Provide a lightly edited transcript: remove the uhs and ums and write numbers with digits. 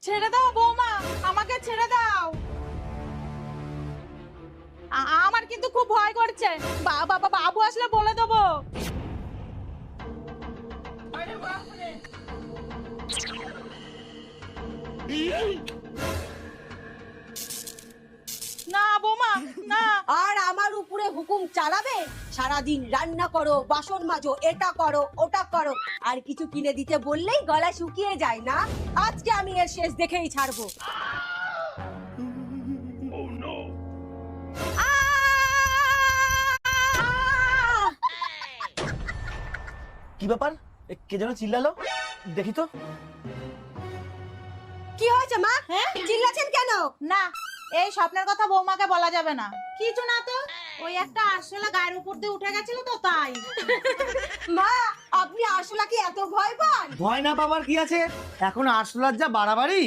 ছেড়ে দাও বৌমা, আমাকে ছেড়ে দাও। আমার কিন্তু খুব ভয় করছে। বাবা বাবু আসলে বলে দেবো। না বৌমা না। আর আমার উপরে হুকুম চালাবে? সারাদিন রান্না করো, বাসন মাজো, এটা করো ওটা করো, আর কিছু কিনে দিতে বললেই গলা শুকিয়ে যায় না? আজকে আমি এর শেষ দেখেই ছাড়বো। কি ব্যাপার? কে যেন চিল্লালো, দেখি তো। কি হয়েছে মা? হ্যাঁ? চিল্লাছেন কেন? না, এই স্বপ্নের কথা বৌমাকে বলা যাবে না। কিছু না তো, ওই একটা আরশোলা গায়ের উপর দিয়ে উঠে গেছিল তো তাই। মা, আপনি আরশোলাকে এত ভয় পান? ভয় না পাবার কি আছে, এখন আরশোলার যা বাড়াবাড়ি।